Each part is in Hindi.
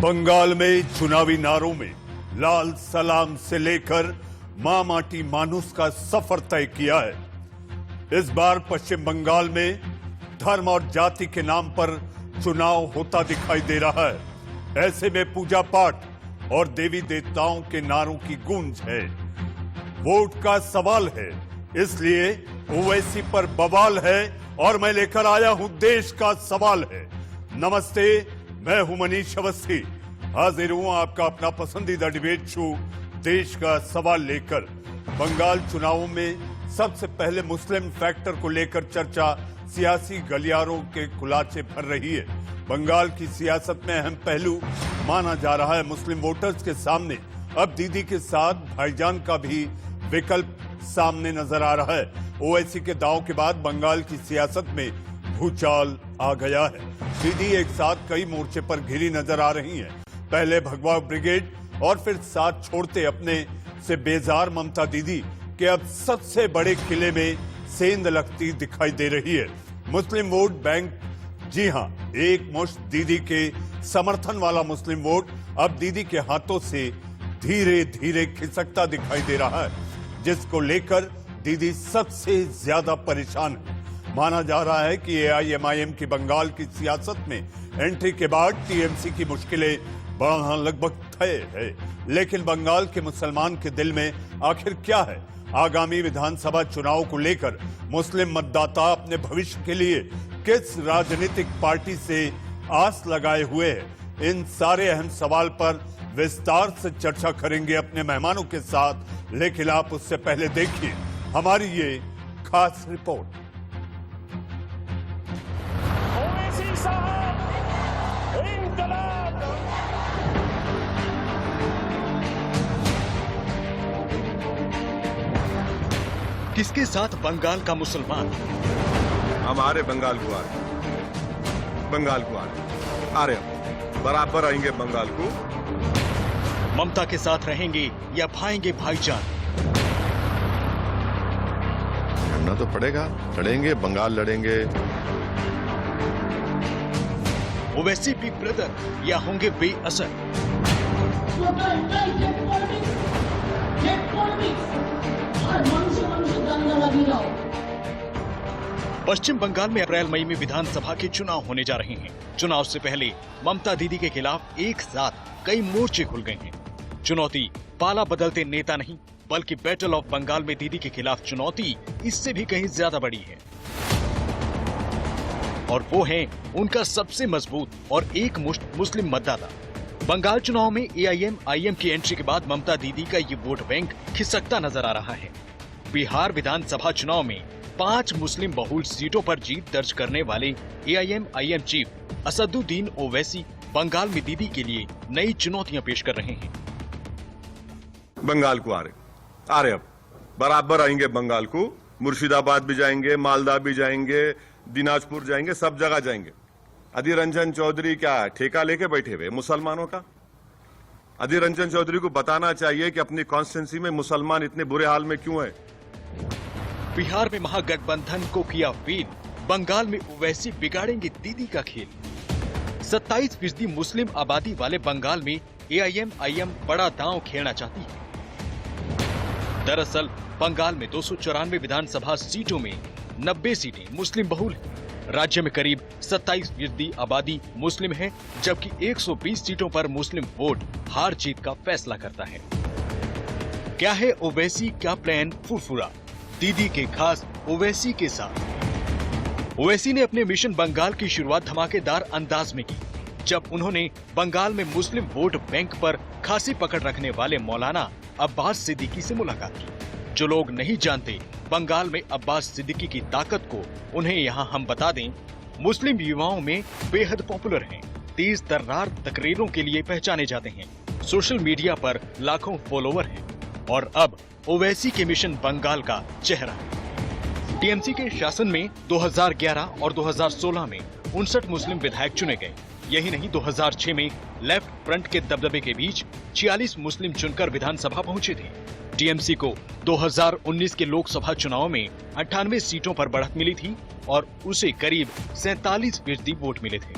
बंगाल में चुनावी नारों में लाल सलाम से लेकर मां माटी मानुस का सफर तय किया है। इस बार पश्चिम बंगाल में धर्म और जाति के नाम पर चुनाव होता दिखाई दे रहा है। ऐसे में पूजा पाठ और देवी देवताओं के नारों की गूंज है। वोट का सवाल है, इसलिए ओवैसी पर बवाल है और मैं लेकर आया हूं देश का सवाल है। नमस्ते, मैं हूं मनीष अवस्थी, हाजिर हूं आपका अपना पसंदीदा डिबेट शो देश का सवाल लेकर। बंगाल चुनावों में सबसे पहले मुस्लिम फैक्टर को लेकर चर्चा सियासी गलियारों के खुलासे भर रही है। बंगाल की सियासत में अहम पहलू माना जा रहा है मुस्लिम वोटर्स के सामने अब दीदी के साथ भाईजान का भी विकल्प सामने नजर आ रहा है। ओवैसी के दांव के बाद बंगाल की सियासत में भूचाल आ गया है। दीदी एक साथ कई मोर्चे पर घिरी नजर आ रही हैं। पहले भगवा ब्रिगेड और फिर साथ छोड़ते अपने से बेजार ममता दीदी के अब सबसे बड़े किले में सेंध लगती दिखाई दे रही है। मुस्लिम वोट बैंक, जी हां, एक मुश्त दीदी के समर्थन वाला मुस्लिम वोट अब दीदी के हाथों से धीरे धीरे खिसकता दिखाई दे रहा है, जिसको लेकर दीदी सबसे ज्यादा परेशान है। माना जा रहा है कि एआईएमआईएम की बंगाल की सियासत में एंट्री के बाद टीएमसी की मुश्किलें बढ़ना लगभग तय है। लेकिन बंगाल के मुसलमान के दिल में आखिर क्या है? आगामी विधानसभा चुनाव को लेकर मुस्लिम मतदाता अपने भविष्य के लिए किस राजनीतिक पार्टी से आस लगाए हुए हैं? इन सारे अहम सवाल पर विस्तार से चर्चा करेंगे अपने मेहमानों के साथ, लेकिन आप उससे पहले देखिए हमारी ये खास रिपोर्ट। ओवैसी साहब इंकलाब। किसके साथ बंगाल का मुसलमान? हमारे बंगाल को आ रहे, बंगाल को आ रहे बराबर आएंगे बंगाल को। ममता के साथ रहेंगे या भाएंगे भाईजान? लड़ना तो पड़ेगा, लड़ेंगे, बंगाल लड़ेंगे। ओवैसी बिग ब्रदर या होंगे बेअसर? पश्चिम बंगाल में अप्रैल मई में विधानसभा के चुनाव होने जा रहे हैं। चुनाव से पहले ममता दीदी के खिलाफ एक साथ कई मोर्चे खुल गए हैं। चुनौती पाला बदलते नेता नहीं, बल्कि बैटल ऑफ बंगाल में दीदी के खिलाफ चुनौती इससे भी कहीं ज्यादा बड़ी है, और वो है उनका सबसे मजबूत और एक मुश्त मुस्लिम मतदाता। बंगाल चुनाव में एआईएमआईएम की एंट्री के बाद ममता दीदी का ये वोट बैंक खिसकता नजर आ रहा है। बिहार विधानसभा चुनाव में 5 मुस्लिम बहुल सीटों पर जीत दर्ज करने वाले एआईएमआईएम चीफ असदुद्दीन ओवैसी बंगाल में दीदी के लिए नई चुनौतियां पेश कर रहे हैं। बंगाल को आ रहे अब बराबर आएंगे बंगाल को। मुर्शिदाबाद भी जाएंगे, मालदा भी जाएंगे, दिनाजपुर जाएंगे, सब जगह जाएंगे। अधीर रंजन चौधरी क्या ठेका लेके बैठे हुए मुसलमानों का? अधीर रंजन चौधरी को बताना चाहिए कि अपनी कॉन्स्टिट्यूंसी में मुसलमान इतने बुरे हाल में क्यों है। बिहार में महागठबंधन को किया फेल, बंगाल में ओवैसी बिगाड़ेंगे दीदी का खेल। 27% मुस्लिम आबादी वाले बंगाल में एआईएमआईएम बड़ा दांव खेलना चाहती है। दरअसल बंगाल में 294 विधानसभा सीटों में 90 सीटें मुस्लिम बहुल हैं। राज्य में करीब 27% आबादी मुस्लिम है, जबकि 120 सीटों पर मुस्लिम वोट हार जीत का फैसला करता है। क्या है ओवैसी का प्लान फुरफुरा? दीदी के खास ओवैसी के साथ। ओवैसी ने अपने मिशन बंगाल की शुरुआत धमाकेदार अंदाज में की, जब उन्होंने बंगाल में मुस्लिम वोट बैंक पर खासी पकड़ रखने वाले मौलाना अब्बास सिद्दीकी से मुलाकात की। जो लोग नहीं जानते बंगाल में अब्बास सिद्दीकी की ताकत को, उन्हें यहाँ हम बता दें, मुस्लिम युवाओं में बेहद पॉपुलर हैं। तेज तर्रार तकरीरों के लिए पहचाने जाते हैं। सोशल मीडिया पर लाखों फॉलोवर हैं और अब ओवैसी के मिशन बंगाल का चेहरा है। टीएमसी के शासन में 2011 और 2016 में 59 मुस्लिम विधायक चुने गए। यही नहीं, 2006 में लेफ्ट फ्रंट के दबदबे के बीच 46 मुस्लिम चुनकर विधानसभा पहुंचे थे। टीएमसी को 2019 के लोकसभा चुनाव में 98 सीटों पर बढ़त मिली थी और उसे करीब 47% वोट मिले थे।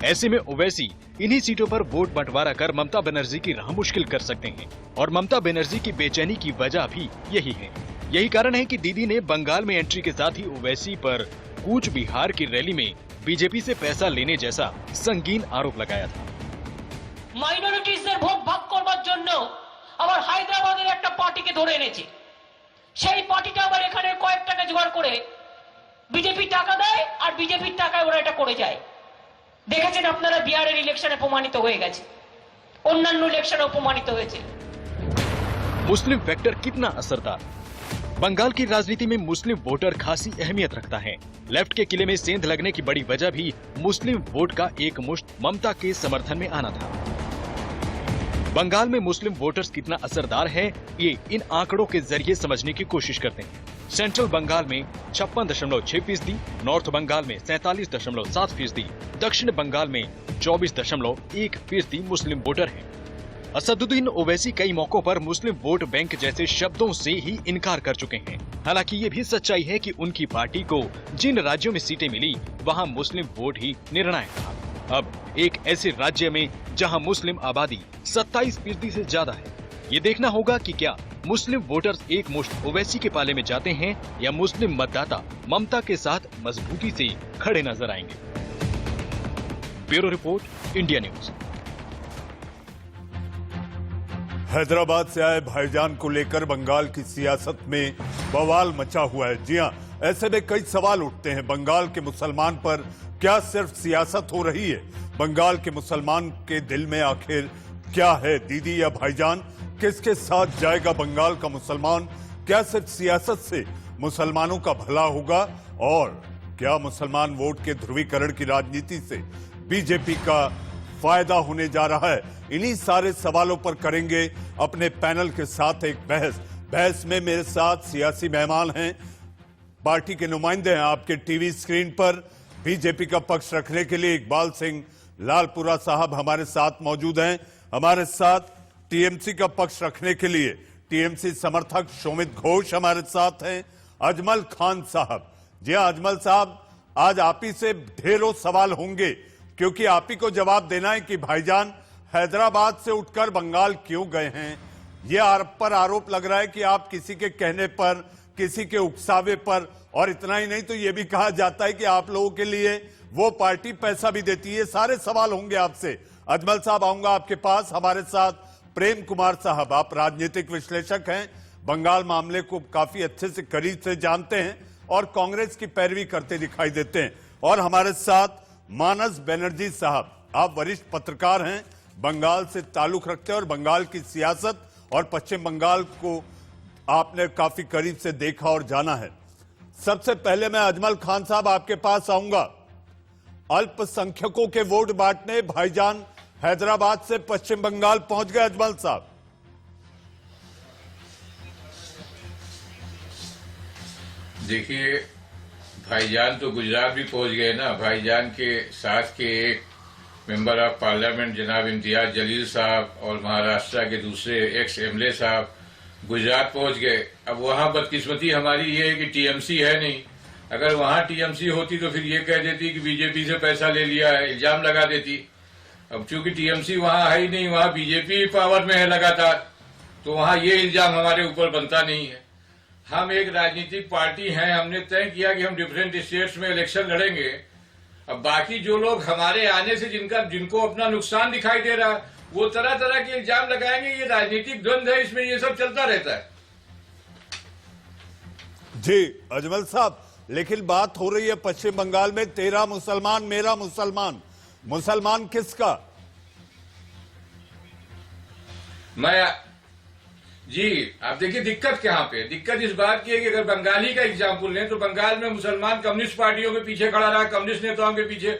ऐसे में ओवैसी इन्हीं सीटों पर वोट बंटवारा कर ममता बनर्जी की राह मुश्किल कर सकते हैं। और ममता बनर्जी की बेचैनी की वजह भी यही है। यही कारण है कि दीदी ने बंगाल में एंट्री के साथ ही ओवैसी पर कूच बिहार की रैली में बीजेपी से पैसा लेने जैसा संगीन आरोप लगाया था। মাইনরিটিসদের ভোট ভাগ করবার জন্য আবার হায়দ্রাবাদের একটা পার্টিকে ধরে এনেছে। সেই পার্টিটা আবার এখানে কয়েক টাকা জোগাড় করে বিজেপি টাকা দেয় আর বিজেপির টাকায় ওরা এটা করে যায়। দেখেছেন আপনারা বিহারের ইলেকশনে প্রমাণিত হয়ে গেছে, অন্যান্য ইলেকশনে প্রমাণিত হয়েছে। मुस्लिम फैक्टर कितना असरदार? बंगाल की राजनीति में मुस्लिम वोटर खासी अहमियत रखता है। लेफ्ट के किले में सेंध लगने की बड़ी वजह भी मुस्लिम वोट का एक मुश्त ममता के समर्थन में आना था। बंगाल में मुस्लिम वोटर्स कितना असरदार है, ये इन आंकड़ों के जरिए समझने की कोशिश करते हैं। सेंट्रल बंगाल में 56.6%, नॉर्थ बंगाल में 47.7%, दक्षिण बंगाल में 24.1% मुस्लिम वोटर हैं। असदुद्दीन ओवैसी कई मौकों पर मुस्लिम वोट बैंक जैसे शब्दों से ही इनकार कर चुके हैं। हालांकि ये भी सच्चाई है कि उनकी पार्टी को जिन राज्यों में सीटें मिली वहां मुस्लिम वोट ही निर्णायक था। अब एक ऐसे राज्य में जहां मुस्लिम आबादी 27% से ज्यादा है, ये देखना होगा कि क्या मुस्लिम वोटर्स एक मुश्त ओवैसी के पाले में जाते हैं या मुस्लिम मतदाता ममता के साथ मजबूती से खड़े नजर आएंगे। Bureau report, India news. Hyderabad से आए भाईजान को लेकर बंगाल की सियासत में बवाल मचा हुआ है। जी हां, ऐसे में कई सवाल उठते हैं। बंगाल के मुसलमान पर क्या सिर्फ सियासत हो रही है? बंगाल के मुसलमान के दिल में आखिर क्या है? दीदी या भाईजान, किसके साथ जाएगा बंगाल का मुसलमान? क्या सिर्फ सियासत से मुसलमानों का भला होगा? और क्या मुसलमान वोट के ध्रुवीकरण की राजनीति से बीजेपी का फायदा होने जा रहा है? इन्हीं सारे सवालों पर करेंगे अपने पैनल के साथ एक बहस में मेरे साथ सियासी मेहमान हैं, पार्टी के नुमाइंदे हैं। आपके टीवी स्क्रीन पर बीजेपी का पक्ष रखने के लिए इकबाल सिंह लालपुरा साहब हमारे साथ मौजूद हैं। हमारे साथ टीएमसी का पक्ष रखने के लिए टीएमसी समर्थक शोमित घोष हमारे साथ हैं। अजमल खान साहब, जी हां अजमल साहब, आज आप ही से ढेरों सवाल होंगे क्योंकि आप ही को जवाब देना है कि भाईजान हैदराबाद से उठकर बंगाल क्यों गए हैं। यह आप पर आरोप लग रहा है कि आप किसी के कहने पर, किसी के उकसावे पर, और इतना ही नहीं तो यह भी कहा जाता है कि आप लोगों के लिए वो पार्टी पैसा भी देती है। सारे सवाल होंगे आपसे। अजमल साहब, आऊंगा आपके पास। हमारे साथ प्रेम कुमार साहब, आप राजनीतिक विश्लेषक हैं, बंगाल मामले को काफी अच्छे से करीब से जानते हैं और कांग्रेस की पैरवी करते दिखाई देते हैं। और हमारे साथ मानस बनर्जी साहब, आप वरिष्ठ पत्रकार हैं, बंगाल से ताल्लुक रखते हैं और बंगाल की सियासत और पश्चिम बंगाल को आपने काफी करीब से देखा और जाना है। सबसे पहले मैं अजमल खान साहब आपके पास आऊंगा। अल्पसंख्यकों के वोट बांटने भाईजान हैदराबाद से पश्चिम बंगाल पहुंच गए। अजमल साहब, देखिए, भाईजान तो गुजरात भी पहुंच गए ना। भाईजान के साथ के एक मेंबर ऑफ पार्लियामेंट जनाब इम्तियाज जलील साहब और महाराष्ट्र के दूसरे एक्स एमएलए साहब गुजरात पहुंच गए। अब वहां बदकिस्मती हमारी ये है कि टीएमसी है नहीं। अगर वहां टीएमसी होती तो फिर ये कह देती कि बीजेपी से पैसा ले लिया है, इल्जाम लगा देती। अब चूंकि टीएमसी वहां है ही नहीं, वहां बीजेपी पावर में है लगातार, तो वहां ये इल्जाम हमारे ऊपर बनता नहीं है। हम एक राजनीतिक पार्टी हैं, हमने तय किया कि हम डिफरेंट स्टेट्स में इलेक्शन लड़ेंगे। अब बाकी जो लोग हमारे आने से जिनको अपना नुकसान दिखाई दे रहा है, वो तरह तरह के इल्जाम लगाएंगे। ये राजनीतिक द्वंद्व है, इसमें ये सब चलता रहता है। जी अजमल साहब, लेकिन बात हो रही है पश्चिम बंगाल में तेरा मुसलमान मेरा मुसलमान। मुसलमान किसका? जी आप देखिए, दिक्कत कहां पे? दिक्कत इस बात की है कि अगर बंगाली का एग्जाम्पल लें तो बंगाल में मुसलमान कम्युनिस्ट पार्टियों के पीछे खड़ा रहा, कम्युनिस्ट नेताओं के पीछे,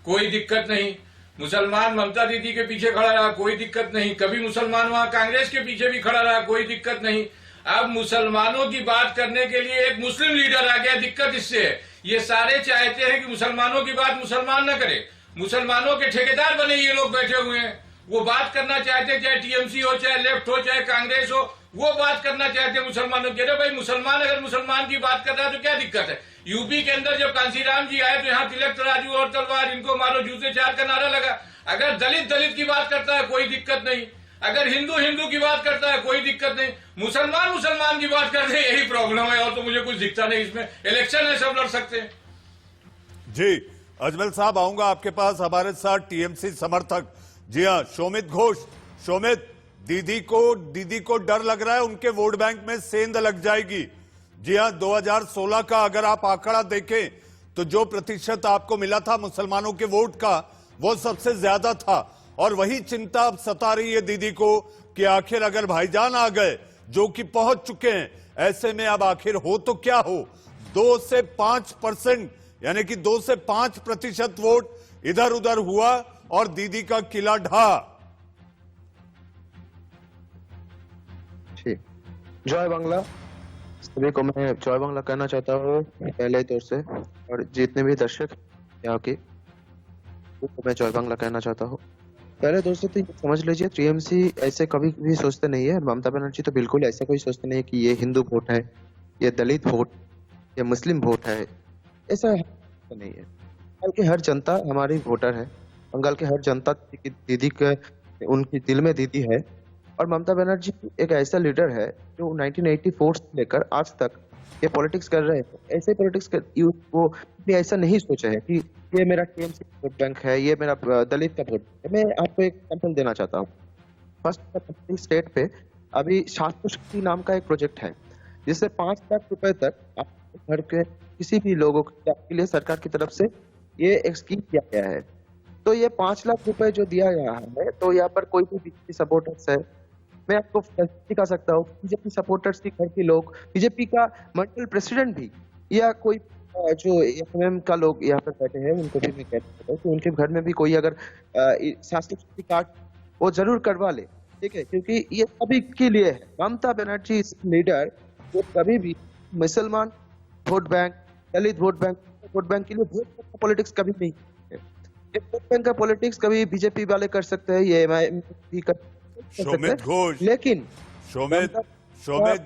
कोई दिक्कत नहीं। मुसलमान ममता दीदी के पीछे खड़ा रहा, कोई दिक्कत नहीं। कभी मुसलमान वहां कांग्रेस के पीछे भी खड़ा रहा, कोई दिक्कत नहीं। अब मुसलमानों की बात करने के लिए एक मुस्लिम लीडर आ गया। दिक्कत इससे है, ये सारे चाहते हैं कि मुसलमानों की बात मुसलमान न करे, मुसलमानों के ठेकेदार बने ये लोग बैठे हुए हैं। वो बात करना चाहते हैं, चाहे टीएमसी हो, चाहे लेफ्ट हो, चाहे कांग्रेस हो, वो बात करना चाहते हैं मुसलमानों की। अरे भाई, मुसलमान अगर मुसलमान की बात कर रहा है तो क्या दिक्कत है? यूपी के अंदर जब कांसीराम जी आए तो यहाँ तिलक तराजू और तलवार, इनको मारो जूते चार का नारा लगा। अगर दलित दलित की बात करता है कोई दिक्कत नहीं, अगर हिंदू हिंदू की बात करता है कोई दिक्कत नहीं, मुसलमान मुसलमान की बात करते हैं यही प्रॉब्लम है, और तो मुझे कुछ दिखता नहीं इसमें। इलेक्शन है, सब लड़ सकते हैं। जी अजमल साहब, आऊंगा आपके पास। हमारे साथ टीएमसी समर्थक, जी हाँ, शोमित घोष। शोमित, दीदी को डर लग रहा है उनके वोट बैंक में सेंध लग जाएगी। जी हाँ, 2016 का अगर आप आंकड़ा देखें तो जो प्रतिशत आपको मिला था मुसलमानों के वोट का, वो सबसे ज्यादा था। और वही चिंता अब सता रही है दीदी को कि आखिर अगर भाईजान आ गए, जो कि पहुंच चुके हैं, ऐसे में अब आखिर हो तो क्या हो। 2 से 5%, यानी कि 2 से 5% वोट इधर उधर हुआ और दीदी का किला ढहा। जय बांग्ला। सभी को मैं जय बांग्ला कहना चाहता हूँ पहले तौर से, और जितने भी दर्शक यहाँ के उनको मैं जय बांग्ला कहना चाहता हूँ। पहले तौर से तो समझ लीजिए, टीएमसी ऐसे कभी भी सोचते नहीं है, ममता बनर्जी तो बिल्कुल ऐसा कोई सोचते नहीं है कि ये हिंदू वोट है, ये दलित वोट, ये मुस्लिम वोट है, ऐसा नहीं है। बंगाल की हर जनता हमारी वोटर है। बंगाल की हर जनता दीदी के उनकी दिल में दीदी है। और ममता बनर्जी एक ऐसा लीडर है जो 1984 से लेकर आज तक ये पॉलिटिक्स कर रहे हैं। ऐसे पॉलिटिक्स कर वो भी ऐसा नहीं सोचा है कि ये मेरा टीएमसी वोट बैंक है, ये मेरा दलित का वोट है। मैं आपको एक एग्जांपल देना चाहता हूँ। फर्स्ट स्टेट पे अभी शास्त्र शक्ति नाम का एक प्रोजेक्ट है, जिससे 5 लाख रुपए तक आपके घर के किसी भी लोगों के लिए सरकार की तरफ से ये एक स्कीम किया गया है। तो ये 5 लाख रुपए जो दिया गया है, तो यहाँ पर कोई भी बीजेपी सपोर्टर्स है, मैं आपको दिखा सकता हूँ, बीजेपी सपोर्टर्स के घर के लोग, बीजेपी का मंडल प्रेसिडेंट भी, या कोई जो एमएम का लोग यहाँ पर बैठे हैं, उनको भी मैं कहता हूँ कि उनके घर में भी कोई अगर स्वास्थ्य साथी कार्ड वो जरूर करवा ले, ठीक है, क्योंकि ये सभी के लिए है। ममता बनर्जी लीडर वो कभी भी मुसलमान वोट बैंक, दलित वोट बैंक के लिए पॉलिटिक्स कभी नहीं है। वोट बैंक का पॉलिटिक्स कभी बीजेपी वाले कर सकते हैं, ये एमआईएम भी कर शोमित घोष, लेकिन शोमित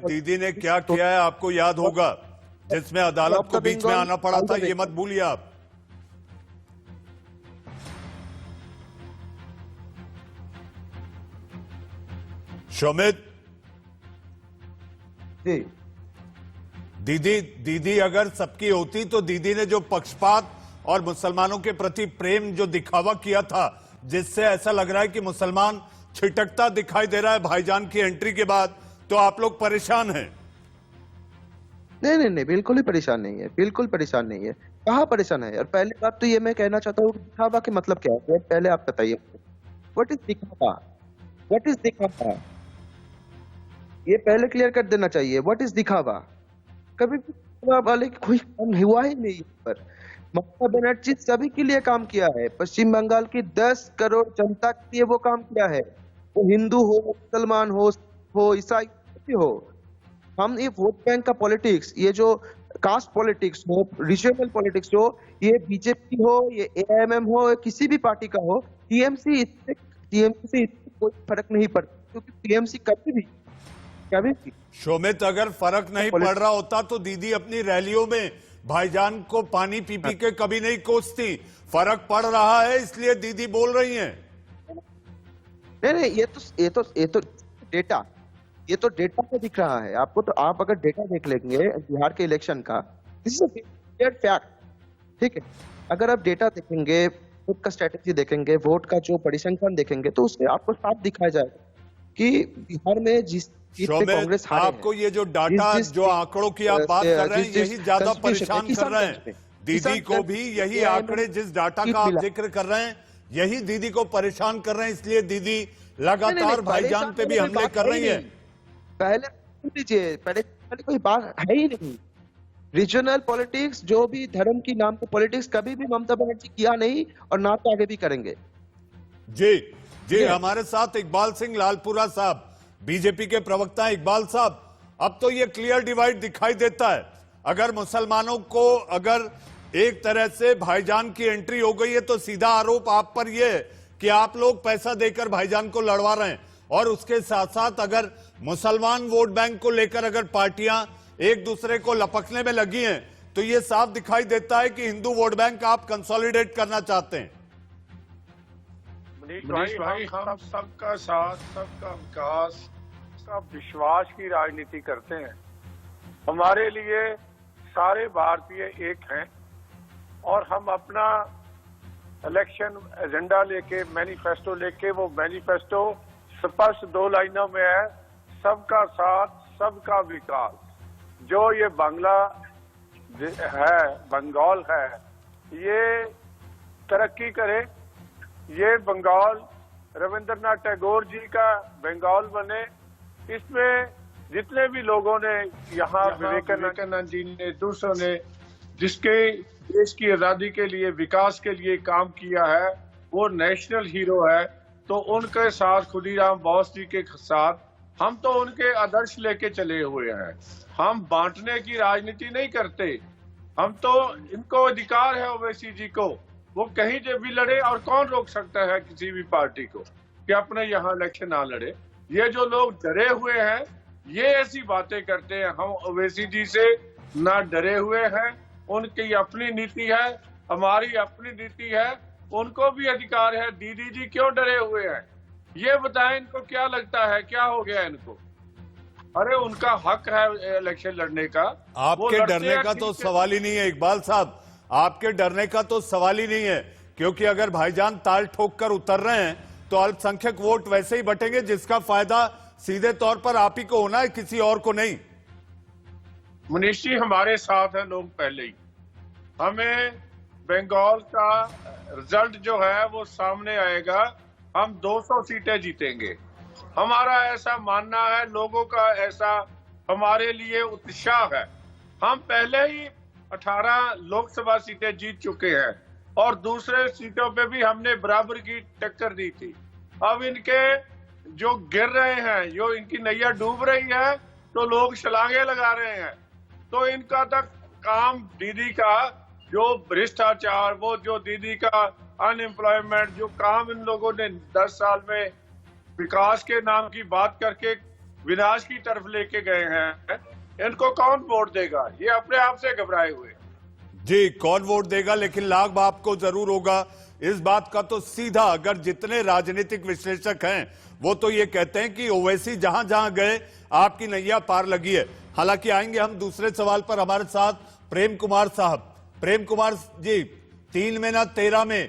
दीदी ने क्या किया है आपको याद होगा, जिसमें अदालत को बीच में आना पड़ा था, ये मत भूलिए आप। शोमित जी, दीदी अगर सबकी होती तो दीदी ने जो पक्षपात और मुसलमानों के प्रति प्रेम जो दिखावा किया था, जिससे ऐसा लग रहा है कि मुसलमान छिटकता दिखाई दे रहा है भाईजान की एंट्री के बाद, तो आप लोग परेशान हैं? नहीं, बिल्कुल ही परेशान नहीं है, बिल्कुल परेशान नहीं है। कहाँ परेशान है? और पहली बात तो ये मैं कहना चाहता हूँ, दिखावा के मतलब क्या है, पहले आप बताइए, व्हाट इज दिखावा? व्हाट इज दिखावा? ये पहले क्लियर कर देना चाहिए, व्हाट इज दिखावा? कभी भी वाले कोई काम हुआ ही नहीं पर। ममता बनर्जी सभी के लिए काम किया है। पश्चिम बंगाल की 10 करोड़ जनता के लिए वो काम किया है, वो हिंदू हो, मुसलमान हो, ईसाई हो। हम ये वोट बैंक का पॉलिटिक्स, ये जो कास्ट पॉलिटिक्स हो, रीजनल पॉलिटिक्स हो, ये बीजेपी हो, ये एआईएमएम हो, किसी भी पार्टी का हो, टीएमसी से कोई फर्क नहीं पड़ता, क्योंकि टीएमसी कभी भी शोमित अगर फर्क नहीं पड़ रहा होता तो दीदी अपनी रैलियों में भाईजान को पानी पी के कभी नहीं कोसती। फर्क पड़ रहा है इसलिए दीदी बोल रही हैं। नहीं, ये तो डेटा पे दिख रहा है आपको। तो आप अगर डेटा देख लेंगे बिहार के इलेक्शन का, दिस इज अ फैक्ट, ठीक है। अगर आप डेटा देखेंगे, वोट का स्ट्रेटेजी देखेंगे, वोट का जो परिसंख्यान देखेंगे, तो उसमें आपको साफ दिखाया जाएगा कि बिहार में जिस कांग्रेस आपको ये जो डाटा, जो आंकड़ों की आप बात कर रहे हैं, यही ज्यादा परेशान कर रहे हैं दीदी को भी। यही आंकड़े, जिस डाटा का आप जिक्र कर रहे हैं, यही दीदी को परेशान कर रहे हैं, इसलिए दीदी लगातार भाईजान पे भी हमले कर रही है। पहले कोई बात है ही नहीं। रीजनल पॉलिटिक्स, जो भी धर्म की नाम पे पॉलिटिक्स कभी भी ममता बनर्जी किया नहीं, और ना तो आगे भी करेंगे। जी हमारे साथ इकबाल सिंह लालपुरा साहब, बीजेपी के प्रवक्ता हैं। इकबाल साहब, अब तो ये क्लियर डिवाइड दिखाई देता है। अगर मुसलमानों को अगर एक तरह से भाईजान की एंट्री हो गई है, तो सीधा आरोप आप पर यह है कि आप लोग पैसा देकर भाईजान को लड़वा रहे हैं, और उसके साथ साथ अगर मुसलमान वोट बैंक को लेकर अगर पार्टियां एक दूसरे को लपकने में लगी हैं, तो यह साफ दिखाई देता है कि हिंदू वोट बैंक आप कंसोलिडेट करना चाहते हैं। मनीष भाई, हम सबका साथ, सबका विकास, सब विश्वास की राजनीति करते हैं। हमारे लिए सारे भारतीय एक हैं और हम अपना इलेक्शन एजेंडा लेके, मैनिफेस्टो लेके, वो मैनिफेस्टो स्पष्ट 2 लाइनों में है, सबका साथ, सबका विकास। जो ये बांग्ला है, बंगाल है, ये तरक्की करे, ये बंगाल रविंद्रनाथ टैगोर जी का बंगाल बने। इसमें जितने भी लोगों ने यहाँ विवेकानंद जी ने, दूसरों ने, जिसके देश की आजादी के लिए, विकास के लिए काम किया है, वो नेशनल हीरो है। तो उनके साथ, खुदीराम बोस जी के साथ, हम तो उनके आदर्श लेके चले हुए हैं। हम बांटने की राजनीति नहीं करते। हम तो, इनको अधिकार है ओवैसी जी को, वो कहीं जब भी लड़े, और कौन रोक सकता है किसी भी पार्टी को कि अपने यहाँ इलेक्शन ना लड़े। ये जो लोग डरे हुए हैं, ये ऐसी बातें करते हैं। हम ओवैसी जी से ना डरे हुए हैं, उनकी अपनी नीति है, हमारी अपनी नीति है, उनको भी अधिकार है। दीदी जी क्यों डरे हुए हैं, ये बताएं, इनको क्या लगता है, क्या हो गया इनको? अरे उनका हक है इलेक्शन लड़ने का। आपके डरने का तो सवाल ही नहीं है इकबाल साहब, आपके डरने का तो सवाल ही नहीं है, क्योंकि अगर भाईजान ताल ठोक कर उतर रहे हैं तो अल्पसंख्यक वोट वैसे ही बटेंगे, जिसका फायदा सीधे तौर पर आप ही को होना है, किसी और को नहीं। मनीष जी, हमारे साथ है लोग पहले ही। हमें बंगाल का रिजल्ट जो है वो सामने आएगा, हम 200 सीटें जीतेंगे। हमारा ऐसा मानना है, लोगों का ऐसा हमारे लिए उत्साह है। हम पहले ही 18 लोकसभा सीटें जीत चुके हैं और दूसरे सीटों पे भी हमने बराबर की टक्कर दी थी। अब इनके जो गिर रहे हैं, जो इनकी नैया डूब रही है, तो लोग छलांगे लगा रहे हैं। तो इनका तक काम, दीदी का जो भ्रष्टाचार, वो जो दीदी का अनएम्प्लॉयमेंट, जो काम इन लोगों ने 10 साल में विकास के नाम की बात करके विनाश की तरफ लेके गए हैं, इनको कौन वोट देगा? ये अपने आप से घबराए हुए। जी, कौन वोट देगा, लेकिन लाभ आपको जरूर होगा। इस बात का तो सीधा, अगर जितने राजनीतिक विश्लेषक हैं वो तो ये कहते हैं कि ओवैसी जहां जहां गए आपकी नैया पार लगी है। हालांकि आएंगे हम दूसरे सवाल पर। हमारे साथ प्रेम कुमार साहब। प्रेम कुमार जी, 3 में ना 13 में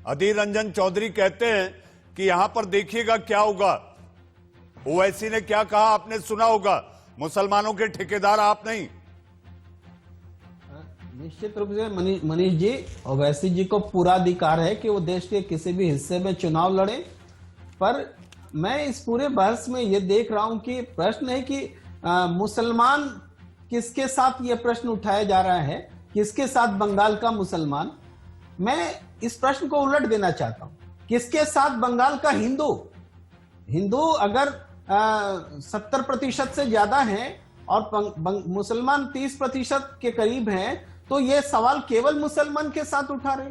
अधीर रंजन चौधरी कहते हैं कि यहां पर देखिएगा क्या होगा। ओवैसी ने क्या कहा आपने सुना होगा, मुसलमानों के ठेकेदार आप नहीं। निश्चित रूप से मनीष जी, ओवैसी जी को पूरा अधिकार है कि वो देश के किसी भी हिस्से में चुनाव लड़े। पर मैं इस पूरे बहस में ये देख रहा हूं कि प्रश्न है कि मुसलमान किसके साथ ये प्रश्न उठाया जा रहा है, किसके साथ बंगाल का मुसलमान। मैं इस प्रश्न को उलट देना चाहता हूं, किसके साथ बंगाल का हिंदू। हिंदू अगर 70% से ज्यादा हैं और मुसलमान 30% के करीब हैं, तो ये सवाल केवल मुसलमान के साथ उठा रहे।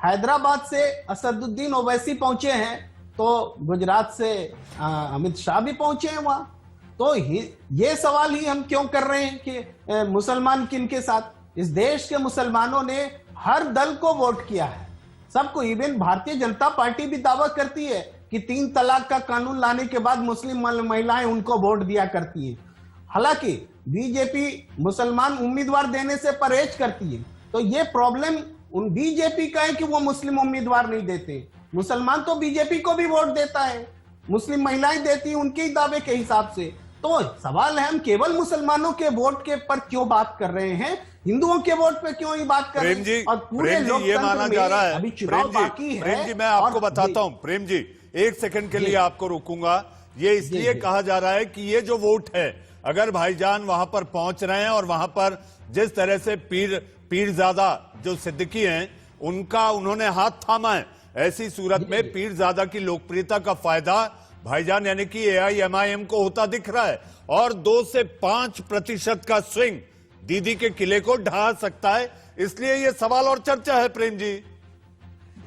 हैदराबाद से असदुद्दीन ओवैसी पहुंचे हैं, तो गुजरात से अमित शाह भी पहुंचे हैं वहां। तो ये सवाल ही हम क्यों कर रहे हैं कि मुसलमान किन के साथ। इस देश के मुसलमानों ने हर दल को वोट किया है, सबको। इवन भारतीय जनता पार्टी भी दावा करती है कि 3 तलाक का कानून लाने के बाद मुस्लिम महिलाएं उनको वोट दिया करती है। हालांकि बीजेपी मुसलमान उम्मीदवार देने से परहेज करती है। तो ये प्रॉब्लम उन बीजेपी का है कि वो मुस्लिम उम्मीदवार नहीं देते। मुसलमान तो बीजेपी को भी वोट देता है, मुस्लिम महिलाएं देती हैं उनके ही दावे के हिसाब से। तो सवाल है, हम केवल मुसलमानों के वोट के पर क्यों बात कर रहे हैं, हिंदुओं के वोट पे क्यों ही बात कर रहे हैं? और पूरे ये माना जा रहा है, अभी चुनाव बाकी है। प्रेम जी, मैं आपको बताता हूं। प्रेम जी, 1 सेकंड के लिए आपको रोकूंगा। ये इसलिए कहा जा रहा है कि ये जो वोट है, अगर भाईजान वहां पर पहुंच रहे हैं और वहां पर जिस तरह से पीरजादा जो सिद्दीकी हैं उनका उन्होंने हाथ थामा है, ऐसी सूरत में पीरजादा की लोकप्रियता का फायदा भाईजान यानी कि AIMIM को होता दिख रहा है और 2 से 5% का स्विंग दीदी के किले को ढा सकता है। इसलिए ये सवाल और चर्चा है। प्रेम जी,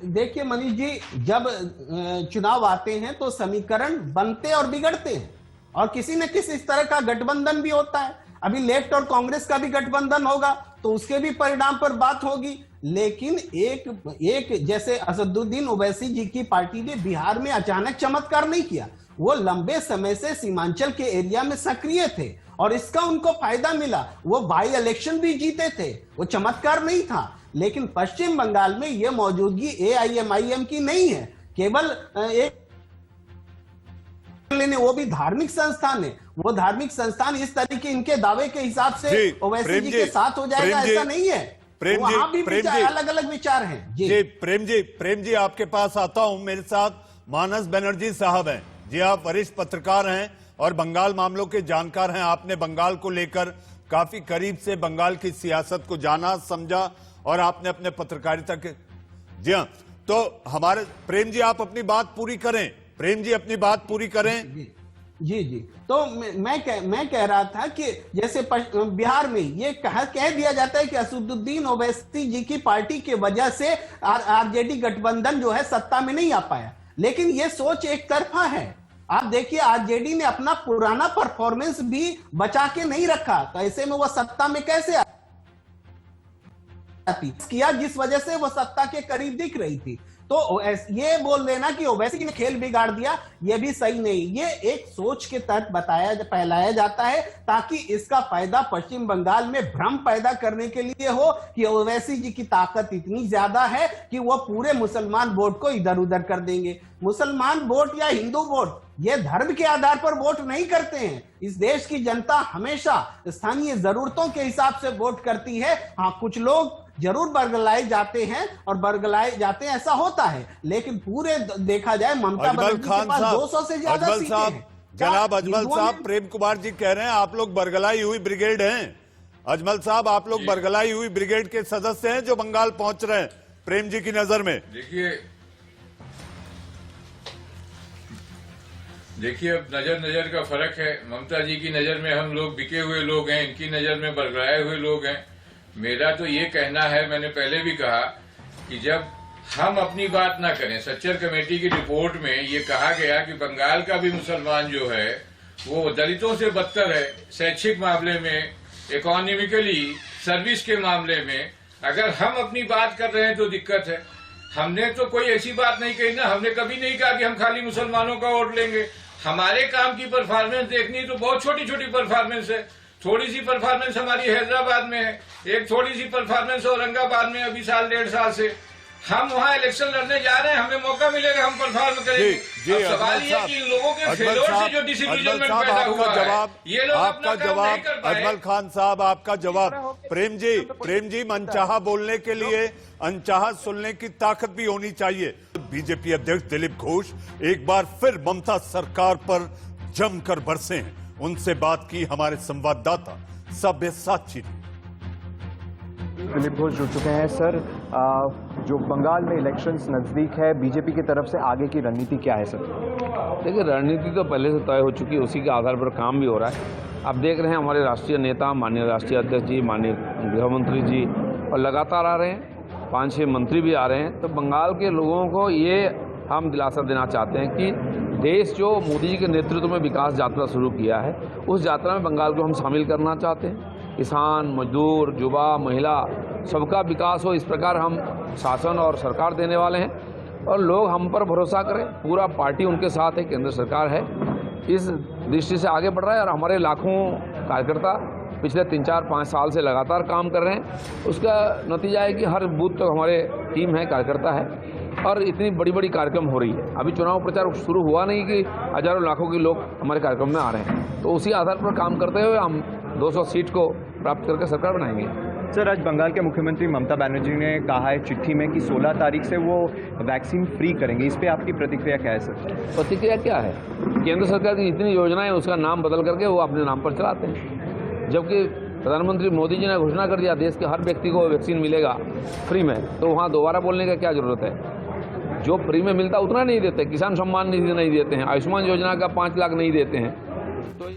देखिए मनीष जी, जब चुनाव आते हैं तो समीकरण बनते और बिगड़ते हैं और किसी न किसी तरह का गठबंधन भी होता है। अभी लेफ्ट और कांग्रेस का भी गठबंधन होगा तो उसके भी परिणाम पर बात होगी। लेकिन एक जैसे असदुद्दीन ओवैसी जी की पार्टी ने बिहार में अचानक चमत्कार नहीं किया। वो लंबे समय से सीमांचल के एरिया में सक्रिय थे और इसका उनको फायदा मिला। वो बाई इलेक्शन भी जीते थे, वो चमत्कार नहीं था। लेकिन पश्चिम बंगाल में यह मौजूदगी AIMIM की नहीं है, केवल एक वो भी धार्मिक संस्थान है। वो धार्मिक संस्थान इस तरीके इनके दावे के हिसाब से ओवैसी जी के साथ हो जाएगा ऐसा नहीं है। वहां भी अलग अलग विचार हैं। जी प्रेम जी आपके पास आता हूं। मेरे साथ मानस बनर्जी साहब हैं। जी आप वरिष्ठ पत्रकार हैं और बंगाल मामलों के जानकार हैं। आपने बंगाल को लेकर काफी करीब से बंगाल की सियासत को जाना समझा और आपने अपने पत्रकारिता के जी हाँ, तो हमारे प्रेम जी आप अपनी बात पूरी करें। प्रेम जी अपनी बात पूरी करें। जी तो मैं कह रहा था कि जैसे बिहार में ये कह दिया जाता है कि असदुद्दीन ओवैसी जी की पार्टी की वजह से आरजेडी गठबंधन जो है सत्ता में नहीं आ पाया, लेकिन ये सोच एक तरफा है। आप देखिए आरजेडी ने अपना पुराना परफॉर्मेंस भी बचा के नहीं रखा, तो ऐसे में वो सत्ता में कैसे आती किया जिस वजह से वो सत्ता के करीब दिख रही थी। तो ये बोल देना कि ओवैसी ने खेल बिगाड़ दिया, ये भी सही नहीं। ये एक सोच के तहत फैलाया जाता है ताकि इसका फायदा पश्चिम बंगाल में भ्रम पैदा करने के लिए हो कि ओवैसी जी की ताकत इतनी ज्यादा है कि वो पूरे मुसलमान वोट को इधर उधर कर देंगे। मुसलमान वोट या हिंदू वोट ये धर्म के आधार पर वोट नहीं करते हैं। इस देश की जनता हमेशा स्थानीय जरूरतों के हिसाब से वोट करती है। हाँ, कुछ लोग जरूर बरगलाए जाते हैं और बरगलाए जाते हैं, ऐसा होता है, लेकिन पूरे देखा जाए ममता बनर्जी के पास 200 से ज्यादा सीटें हैं। जनाब अजमल साहब, प्रेम कुमार जी कह रहे हैं आप लोग बरगलाई हुई ब्रिगेड हैं। अजमल साहब आप लोग बरगलाई हुई ब्रिगेड के सदस्य हैं जो बंगाल पहुंच रहे हैं प्रेम जी की नजर में। देखिए अब नजर का फर्क है। ममता जी की नजर में हम लोग बिके हुए लोग हैं, इनकी नजर में बरगलाए हुए लोग हैं। मेरा तो ये कहना है, मैंने पहले भी कहा कि जब हम अपनी बात ना करें, सच्चर कमेटी की रिपोर्ट में ये कहा गया कि बंगाल का भी मुसलमान जो है वो दलितों से बदतर है शैक्षिक मामले में, इकोनॉमिकली, सर्विस के मामले में। अगर हम अपनी बात कर रहे हैं तो दिक्कत है। हमने तो कोई ऐसी बात नहीं कही ना, हमने कभी नहीं कहा कि हम खाली मुसलमानों का वोट लेंगे। हमारे काम की परफॉर्मेंस देखनी तो बहुत छोटी छोटी परफॉर्मेंस है। थोड़ी सी परफॉर्मेंस हमारी हैदराबाद में है, एक थोड़ी सी परफॉर्मेंस औरंगाबाद में अभी साल 1.5 साल से। हम वहाँ इलेक्शन लड़ने जा रहे हैं, हमें मौका मिलेगा, हम परफॉर्म करेंगे। अब सवाल ये कि इन लोगों के फेलोर से जो डिसइल्यूजनमेंट पैदा हुआ है, ये लोग अपना काम नहीं कर पाए। अजमल खान साहब आपका जवाब। प्रेम जी मनचाहा बोलने के लिए अनचाहा सुनने की ताकत भी होनी चाहिए। बीजेपी अध्यक्ष दिलीप घोष एक बार फिर ममता सरकार पर जमकर बरसे हैं। उनसे बात की हमारे संवाददाता सब्यसाची ने। दिलीप घोष जुड़ चुके हैं। सर, जो बंगाल में इलेक्शंस नजदीक है, बीजेपी की तरफ से आगे की रणनीति क्या है सर? देखिए, रणनीति तो पहले से तय हो चुकी है, उसी के आधार पर काम भी हो रहा है। आप देख रहे हैं हमारे राष्ट्रीय नेता, माननीय राष्ट्रीय अध्यक्ष जी, माननीय गृह मंत्री जी और लगातार आ रहे हैं, 5-6 मंत्री भी आ रहे हैं। तो बंगाल के लोगों को ये हम दिलासा देना चाहते हैं कि देश जो मोदी जी के नेतृत्व में विकास यात्रा शुरू किया है, उस यात्रा में बंगाल को हम शामिल करना चाहते हैं। किसान, मजदूर, युवा, महिला, सबका विकास हो, इस प्रकार हम शासन और सरकार देने वाले हैं और लोग हम पर भरोसा करें। पूरा पार्टी उनके साथ है, केंद्र सरकार है, इस दृष्टि से आगे बढ़ रहा है। और हमारे लाखों कार्यकर्ता पिछले 3-4-5 साल से लगातार काम कर रहे हैं। उसका नतीजा है कि हर बूथ तक हमारे टीम है, कार्यकर्ता है और इतनी बड़ी बड़ी कार्यक्रम हो रही है। अभी चुनाव प्रचार शुरू हुआ नहीं कि हजारों लाखों के लोग हमारे कार्यक्रम में आ रहे हैं। तो उसी आधार पर काम करते हुए हम 200 सीट को प्राप्त करके सरकार बनाएंगे। सर, आज बंगाल के मुख्यमंत्री ममता बनर्जी ने कहा है चिट्ठी में कि 16 तारीख से वो वैक्सीन फ्री करेंगे। इस पे आपकी प्रतिक्रिया क्या है सर? प्रतिक्रिया क्या है, केंद्र सरकार की जितनी योजनाएं उसका नाम बदल करके वो अपने नाम पर चलाते हैं। जबकि प्रधानमंत्री मोदी जी ने घोषणा कर दिया देश के हर व्यक्ति को वैक्सीन मिलेगा फ्री में, तो वहाँ दोबारा बोलने का क्या जरूरत है? जो फ्री में मिलता उतना नहीं देते। किसान सम्मान निधि नहीं देते हैं, आयुष्मान योजना का 5 लाख नहीं देते हैं। तो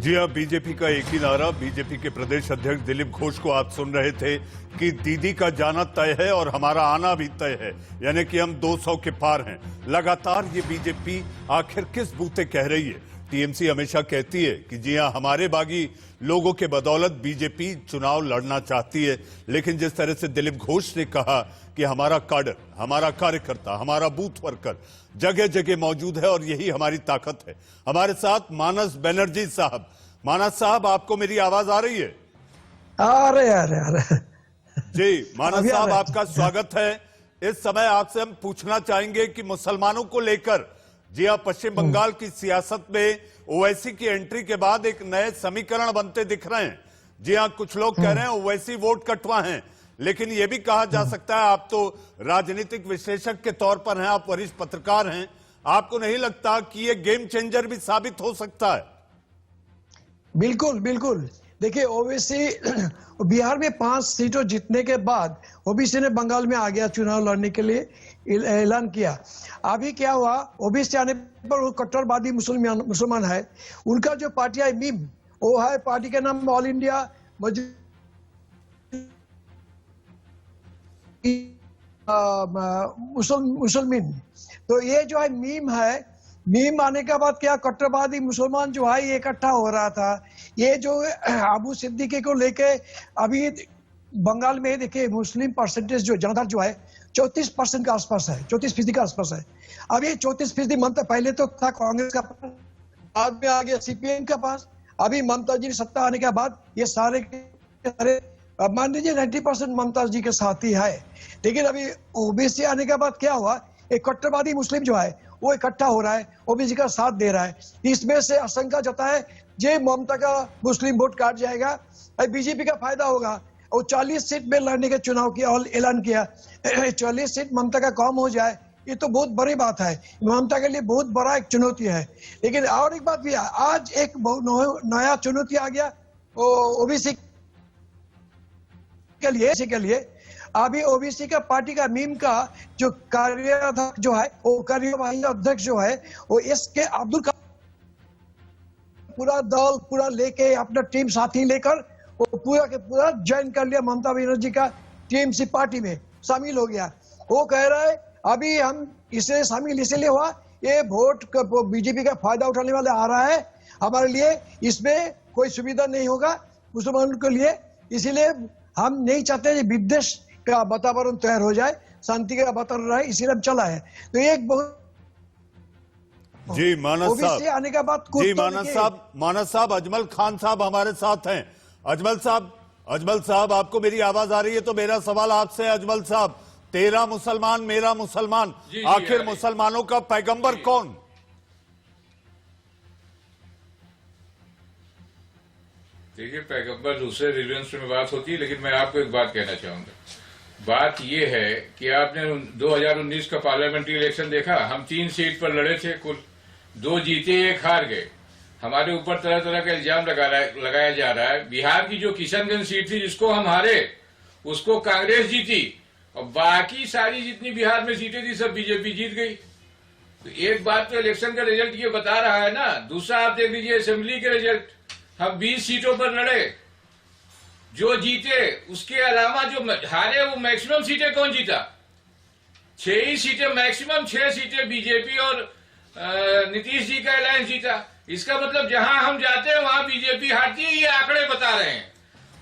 जी हाँ, बीजेपी का एक ही नारा। बीजेपी के प्रदेश अध्यक्ष दिलीप घोष को आप सुन रहे थे कि दीदी का जाना तय है और हमारा आना भी तय है, यानी कि हम 200 के पार हैं। लगातार ये बीजेपी आखिर किस बूते कह रही है टीएमसी हमेशा कहती है कि जी हां, हमारे बागी लोगों के बदौलत बीजेपी चुनाव लड़ना चाहती है, लेकिन जिस तरह से दिलीप घोष ने कहा कि हमारा काडर, हमारा कार्यकर्ता, हमारा बूथ वर्कर जगह जगह मौजूद है और यही हमारी ताकत है। हमारे साथ मानस बनर्जी साहब। मानस साहब, आपको मेरी आवाज आ रही है? अरे जी मानस साहब, आपका स्वागत है। इस समय आपसे हम पूछना चाहेंगे कि मुसलमानों को लेकर, जी हाँ, पश्चिम बंगाल की सियासत में ओवैसी की एंट्री के बाद एक नए समीकरण बनते दिख रहे हैं। जी हाँ, कुछ लोग कह रहे हैं ओवैसी वोट कटवा हैं, लेकिन यह भी कहा जा सकता है, आप तो राजनीतिक विश्लेषक के तौर पर हैं, आप वरिष्ठ पत्रकार हैं, आपको नहीं लगता कि यह गेम चेंजर भी साबित हो सकता है? बिल्कुल बिल्कुल। देखिए, ओबीसी बिहार में 5 सीटों जीतने के बाद ओबीसी ने बंगाल में आ गया चुनाव लड़ने के लिए ऐलान किया। अभी क्या हुआ, ओबीसी आने पर वो कट्टरवादी मुसलमान है, उनका जो पार्टी है मीम, वो है पार्टी का नाम ऑल इंडिया मुसलमान। तो ये जो है मीम है, मीम आने के बाद क्या कट्टरवादी मुसलमान जो है ये इकट्ठा हो रहा था। ये जो अबू सिद्दीकी को लेके अभी बंगाल में देखिए मुस्लिम परसेंटेज जो जनता जो है 34% के आसपास है, 34% के आसपास है। अब ये 34% ममता पहले तो था कांग्रेस का, बाद में आ गया सीपीएम के पास। अभी ममता जी सत्ता आने के बाद ये सारे मान लीजिए 90% ममता जी के साथ ही है। लेकिन अभी ओबीसी आने के बाद क्या हुआ, एक कट्टरवादी मुस्लिम जो है वो इकट्ठा हो रहा है, ओबीसी का साथ दे रहा है। इसमें से आशंका जता है जे ममता का मुस्लिम वोट काट जाएगा, बीजेपी का फायदा होगा। और 40 सीट में लड़ने के चुनाव की ऐलान किया। 40 सीट ममता का कम हो जाए, ये तो बहुत बड़ी बात है, ममता के लिए बहुत बड़ा एक चुनौती है। लेकिन और एक बात भी है, आज एक नया चुनौती आ गया ओबीसी के लिए। अभी ओबीसी का पार्टी का मीम का जो कार्याध्यक्ष जो है, वो कार्यवाही अध्यक्ष जो है, वो एसके अब्दुल पूरा दल पूरा लेके अपना टीम साथी लेकर वो पूरा के पूरा ज्वाइन कर लिया ममता बनर्जी का टीएमसी पार्टी में शामिल हो गया। वो कह रहा है अभी हम इसे शामिल इसलिए हुआ, ये वोट बीजेपी का फायदा उठाने वाले आ रहा है, हमारे लिए इसमें कोई सुविधा नहीं होगा मुसलमानों के लिए, इसीलिए हम नहीं चाहते विद्वेष का वातावरण तैयार हो जाए, शांति का वातावरण रहे, इसीलिए हम चला है। तो ये एक बहुत जी मानस साहब आने के बाद जी मानस साहब अजमल खान साहब हमारे साथ हैं। अजमल साहब, आपको मेरी आवाज आ रही है? तो मेरा सवाल आपसे है अजमल साहब, तेरा मुसलमान मेरा मुसलमान, आखिर मुसलमानों का पैगंबर कौन? देखिए, पैगंबर दूसरे रिलीजन्स में बात होती है, लेकिन मैं आपको एक बात कहना चाहूंगा। बात यह है कि आपने 2019 का पार्लियामेंट्री इलेक्शन देखा, हम 3 सीट पर लड़े थे, कुल 2 जीते 1 हार गए। हमारे ऊपर तरह तरह का इल्जाम लगाया जा रहा है। बिहार की जो किशनगंज सीट थी जिसको हम हारे, उसको कांग्रेस जीती, और बाकी सारी जितनी बिहार में सीटें थी सब बीजेपी जीत गई। तो एक बात तो इलेक्शन का रिजल्ट ये बता रहा है ना। दूसरा आप देख लीजिए असेंबली के रिजल्ट, हम 20 सीटों पर लड़े, जो जीते उसके अलावा जो हारे वो मैक्सिमम सीटें कौन जीता? 6 ही सीटें मैक्सिमम, 6 सीटें बीजेपी और नीतीश जी का अलायंस जीता। इसका मतलब जहां हम जाते हैं वहां बीजेपी हारती है, ये आंकड़े बता रहे हैं।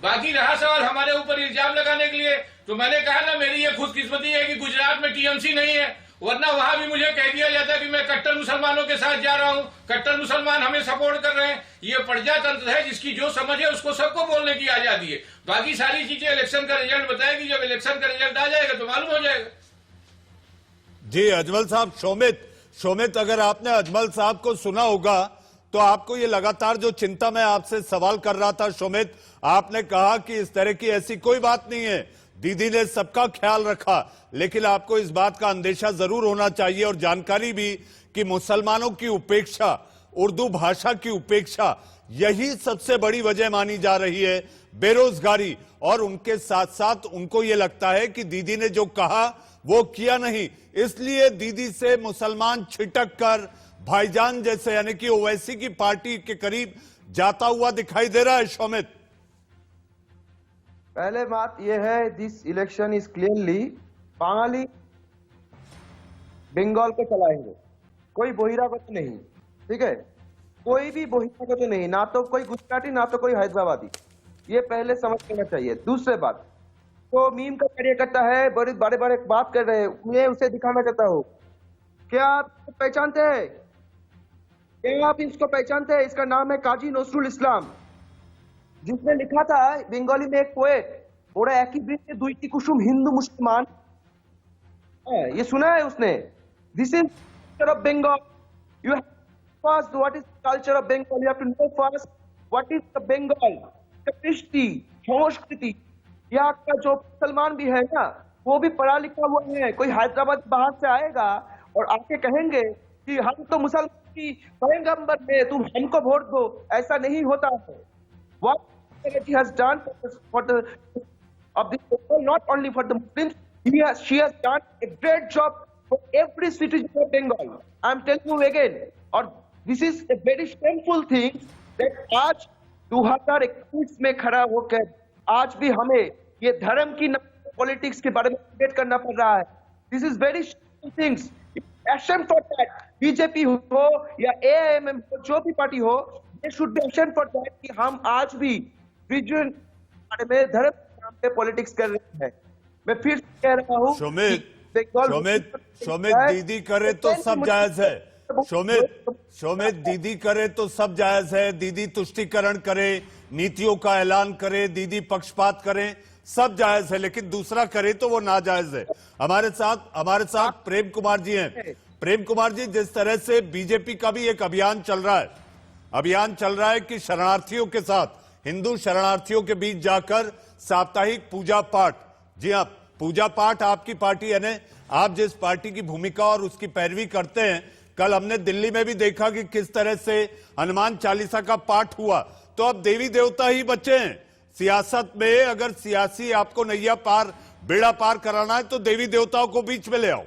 बाकी रहा सवाल हमारे ऊपर इल्जाम लगाने के लिए, तो मैंने कहा ना, मेरी ये खुदकिस्मती है कि गुजरात में टीएमसी नहीं है, वरना वहां भी मुझे कह दिया जाता कि मैं कट्टर मुसलमानों के साथ जा रहा हूं, कट्टर मुसलमान हमें सपोर्ट कर रहे हैं। ये प्रजातंत्र है, जिसकी जो समझ है उसको सबको बोलने की आजादी है। बाकी सारी चीजें इलेक्शन का रिजल्ट बताएगी, जब इलेक्शन का रिजल्ट आ जाएगा तो मालूम हो जाएगा। जी अजमल साहब, शोमित, अगर आपने अजमल साहब को सुना होगा तो आपको ये लगातार जो चिंता मैं आपसे सवाल कर रहा था शोमित, आपने कहा कि इस तरह की ऐसी कोई बात नहीं है, दीदी ने सबका ख्याल रखा, लेकिन आपको इस बात का अंदेशा जरूर होना चाहिए और जानकारी भी कि मुसलमानों की उपेक्षा, उर्दू भाषा की उपेक्षा, यही सबसे बड़ी वजह मानी जा रही है, बेरोजगारी। और उनके साथ साथ उनको ये लगता है कि दीदी ने जो कहा वो किया नहीं, इसलिए दीदी से मुसलमान छिटक कर भाईजान जैसे यानी कि ओवैसी की पार्टी के करीब जाता हुआ दिखाई दे रहा है। शोमित, पहले बात यह है, this election is clearly Bengali Bengal को चलाएंगे, कोई बहिरागत नहीं, ठीक है। कोई भी बहिरागत नहीं, ना तो कोई गुजराती ना तो कोई हैदराबादी, ये पहले समझ लेना चाहिए। दूसरे बात, तो मीम का कार्यकर्ता है, बड़े बड़े बड़े बात कर रहे हैं, मैं उसे दिखाना चाहता हूँ। क्या आप पहचानते हैं? क्या आप इसको पहचानते हैं? इसका नाम है काजी नजरुल इस्लाम, जिसने लिखा था बंगाली में एक पोएट, ओरा एक ही वृत्ते दुईटी कुसुम हिंदू मुसलमान। ये सुना है उसने? This is culture of Bengal. You have first what is culture of Bengal, you have to know first what is the Bengal, कृष्टि संस्कृति। यहाँ का जो मुसलमान भी है ना, वो भी पढ़ा लिखा हुआ है। कोई हैदराबाद बाहर से आएगा और आके कहेंगे कि हम तो मुसलमान की पैगंबर में, तुम हमको वोट दो, ऐसा नहीं होता है। What he has done for the of this people, not only for the Muslims, she has done a great job for every citizen of Bengal. I am telling you again, और this is a very shameful thing that आज 2021 में खड़ा होकर आज भी हमें ये धर्म की पॉलिटिक्स के बारे में डिबेट करना पड़ रहा है। This is very shameful things. Ashamed for that. BJP हो या AIMM हो, जो भी पार्टी हो, they should be ashamed for that कि हम आज भी रिलीजन बारे में, धर्म के नाम पे पॉलिटिक्स कर रहे हैं। मैं फिर से कह रहा हूँ, शोमित दीदी करे तो सब जायज है। शोमित दीदी करे तो सब जायज है, दीदी तुष्टिकरण करे, नीतियों का ऐलान करे, दीदी पक्षपात करे, सब जायज है, लेकिन दूसरा करे तो वो नाजायज है। हमारे साथ प्रेम कुमार जी हैं। प्रेम कुमार जी, जिस तरह से बीजेपी का भी एक अभियान चल रहा है कि शरणार्थियों के साथ, हिंदू शरणार्थियों के बीच जाकर साप्ताहिक पूजा पाठ, जी हाँ, पूजा पाठ आपकी पार्टी यानी आप जिस पार्टी की भूमिका और उसकी पैरवी करते हैं, कल हमने दिल्ली में भी देखा कि किस तरह से हनुमान चालीसा का पाठ हुआ। तो अब देवी देवता ही बचे हैं सियासत में। अगर सियासी आपको नैया पार, बेड़ा पार कराना है तो देवी देवताओं को बीच में ले आओ।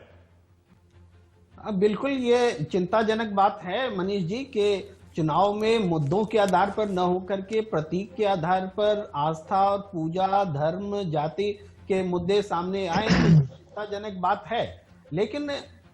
अब बिल्कुल ये चिंताजनक बात है मनीष जी के चुनाव में मुद्दों के आधार पर न होकर के प्रतीक के आधार पर आस्था, पूजा, धर्म, जाति के मुद्दे सामने आए, चिंताजनक बात है। लेकिन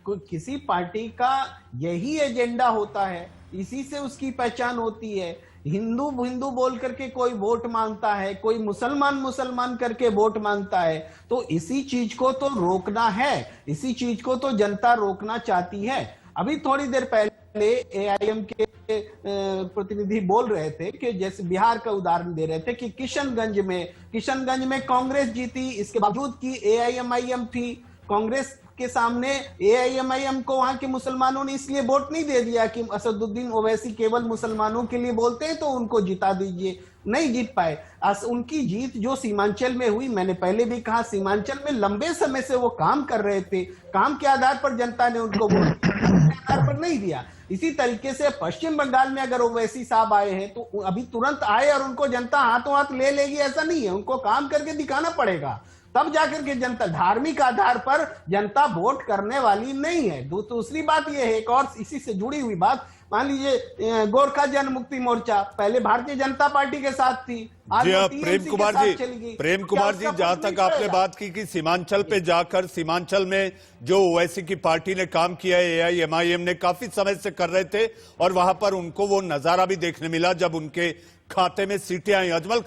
किसी पार्टी का यही एजेंडा होता है, इसी से उसकी पहचान होती है। हिंदू हिंदू बोल करके कोई वोट मांगता है, कोई मुसलमान मुसलमान करके वोट मांगता है, तो इसी चीज को तो रोकना है, इसी चीज को तो जनता रोकना चाहती है। अभी थोड़ी देर पहले AIM के प्रतिनिधि बोल रहे थे कि जैसे बिहार का उदाहरण दे रहे थे कि किशनगंज में कांग्रेस जीती, इसके बावजूद कि AIMIM थी, कांग्रेस के सामने AIMIM को वहां के मुसलमानों ने इसलिए वोट नहीं दे दिया कि असदुद्दीन ओवैसी केवल मुसलमानों के लिए बोलते हैं तो उनको जिता दीजिए, नहीं जीत पाए। उनकी जीत जो सीमांचल में हुई, मैंने पहले भी कहा, सीमांचल में लंबे समय से वो काम कर रहे थे, काम के आधार पर जनता ने उनको वोट के आधार पर नहीं दिया। इसी तरीके से पश्चिम बंगाल में अगर ओवैसी साहब आए हैं तो अभी तुरंत आए और उनको जनता हाथों हाथ ले लेगी ऐसा नहीं है, उनको काम करके दिखाना पड़ेगा, तब जाकर के जनता, धार्मिक आधार पर जनता वोट करने वाली नहीं है। दूसरी बात यह है, एक और इसी से जुड़ी हुई बात, मान लीजिए गोरखा जन मुक्ति मोर्चा पहले भारतीय जनता पार्टी के साथ थी, आज जी हाँ, TMC प्रेम के कुमार साथ जी, चली गई। प्रेम कुमार जी, जहां तक आपने बात की कि सीमांचल पे जाकर, सीमांचल में जो ओवैसी की पार्टी ने काम किया है, AIMIM ने काफी समय से कर रहे थे, और वहां पर उनको वो नजारा भी देखने मिला जब उनके खाते में सीटें आई। अजमल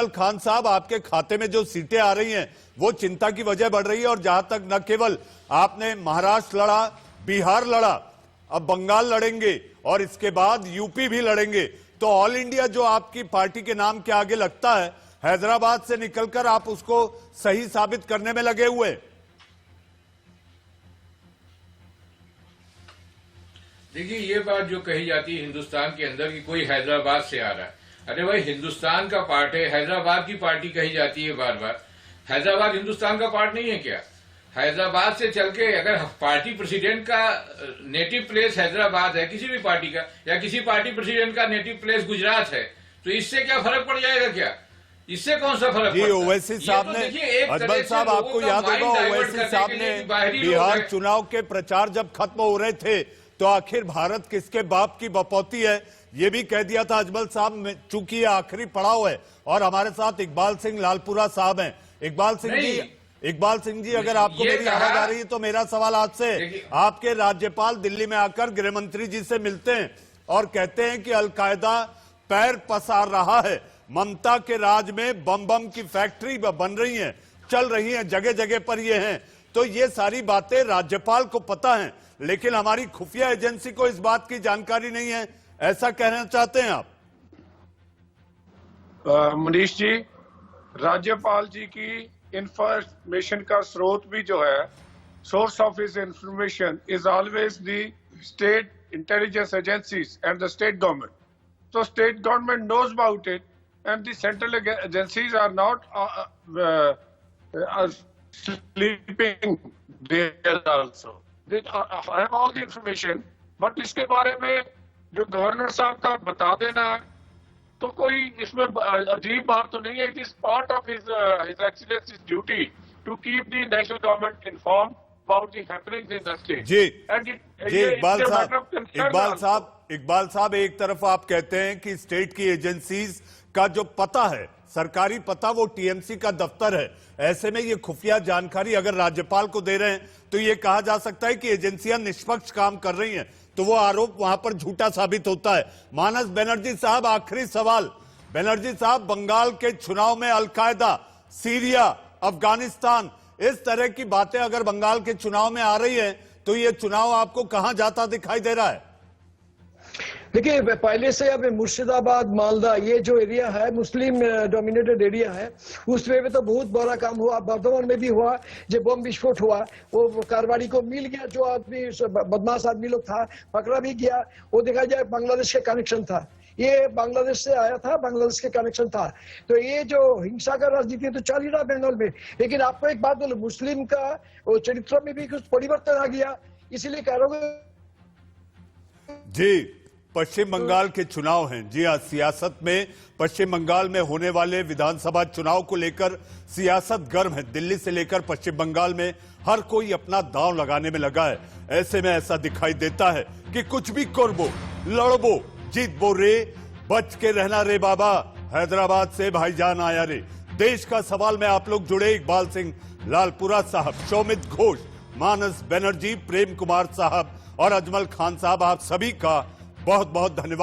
खान साहब, आपके खाते में जो सीटें आ रही हैं वो चिंता की वजह बढ़ रही है। और जहां तक न केवल आपने महाराष्ट्र लड़ा, बिहार लड़ा, अब बंगाल लड़ेंगे और इसके बाद यूपी भी लड़ेंगे, तो ऑल इंडिया जो आपकी पार्टी के नाम के आगे लगता है, हैदराबाद से निकलकर आप उसको सही साबित करने में लगे हुए। देखिए, ये बात जो कही जाती है हिंदुस्तान के अंदर कि कोई हैदराबाद से आ रहा है, अरे भाई हिंदुस्तान का पार्ट है, हैदराबाद की पार्टी कही जाती है बार बार। हैदराबाद हिंदुस्तान का पार्ट नहीं है क्या? हैदराबाद से चल के अगर पार्टी प्रेसिडेंट का नेटिव प्लेस हैदराबाद है किसी भी पार्टी का, या किसी पार्टी प्रेसिडेंट का नेटिव प्लेस गुजरात है, तो इससे क्या फर्क पड़ जाएगा? क्या इससे कौन सा फर्क पड़ता है? ओवैसी साहब ने, अजमल साहब, आपको याद होगा ओवैसी साहब ने बिहार चुनाव के प्रचार जब खत्म हो रहे थे तो आखिर भारत किसके बाप की बपौती है ये भी कह दिया था अजमल साहब, चूंकि ये आखिरी पड़ाव है। और हमारे साथ इकबाल सिंह लालपुरा साहब हैं। इकबाल सिंह जी, अगर आपको मेरी आवाज आ रही है तो मेरा सवाल आपसे, आपके राज्यपाल दिल्ली में आकर गृह मंत्री जी से मिलते हैं, और कहते हैं कि अलकायदा पैर पसार रहा है। ममता के राज में बम की फैक्ट्री बन रही हैं, चल रही हैं, जगह जगह पर ये हैं। तो ये सारी बातें राज्यपाल को पता हैं, लेकिन हमारी खुफिया एजेंसी को इस बात की जानकारी नहीं है, ऐसा कहना चाहते हैं आप? मनीष जी, राज्यपाल जी की इंफॉर्मेशन का स्रोत भी जो है, source of his information is always the state intelligence agencies and the state government. So state government knows about it, and the central agencies are not sleeping there also. They have all the information, but इसके बारे में जो गवर्नर साहब का बता देना तो कोई इसमें अजीब बात तो नहीं है. It is part of his excellency's duty to keep the national government informed about the happenings in the state. जी जी, इकबाल साहब, एक तरफ आप कहते हैं कि स्टेट की एजेंसीज का जो पता है, सरकारी पता, वो टीएमसी का दफ्तर है. ऐसे में ये खुफिया जानकारी अगर राज्यपाल को दे रहे हैं तो ये कहा जा सकता है कि एजेंसियां निष्पक्ष काम कर रही हैं, तो वो आरोप वहां पर झूठा साबित होता है. मानस बनर्जी साहब, आखिरी सवाल. बनर्जी साहब, बंगाल के चुनाव में अलकायदा, सीरिया, अफगानिस्तान, इस तरह की बातें अगर बंगाल के चुनाव में आ रही है तो ये चुनाव आपको कहां जाता दिखाई दे रहा है? देखिए, पहले से अब मुर्शिदाबाद, मालदा, ये जो एरिया है मुस्लिम डोमिनेटेड एरिया है, उसमें भी तो बहुत बड़ा काम हुआ. बर्धमान में भी हुआ, जो बम विस्फोट हुआ, वो कारवाड़ी को मिल गया, जो आदमी बदमाश आदमी लोग था पकड़ा भी गया. वो देखा जाए बांग्लादेश के कनेक्शन था, ये बांग्लादेश से आया था, बांग्लादेश के कनेक्शन था. तो ये जो हिंसा का राजनीति तो चल ही रहा बंगाल में. लेकिन आपको एक बात बोलो, मुस्लिम का वो चरित्र में भी कुछ परिवर्तन आ गया, इसीलिए कह रहा हूँ. जी, पश्चिम बंगाल के चुनाव हैं. जी हाँ, सियासत में पश्चिम बंगाल में होने वाले विधानसभा चुनाव को लेकर सियासत गर्म है. दिल्ली से लेकर पश्चिम बंगाल में हर कोई अपना दांव लगाने में लगा है. ऐसे में ऐसा दिखाई देता है कि कुछ भी करबो, लड़बो, जीतबो रे, बच के रहना रे बाबा. हैदराबाद से भाईजान आया रे. देश का सवाल में आप लोग जुड़े. इकबाल सिंह लालपुरा साहब, शौमित घोष, मानस बनर्जी, प्रेम कुमार साहब और अजमल खान साहब, आप सभी का बहुत बहुत धन्यवाद.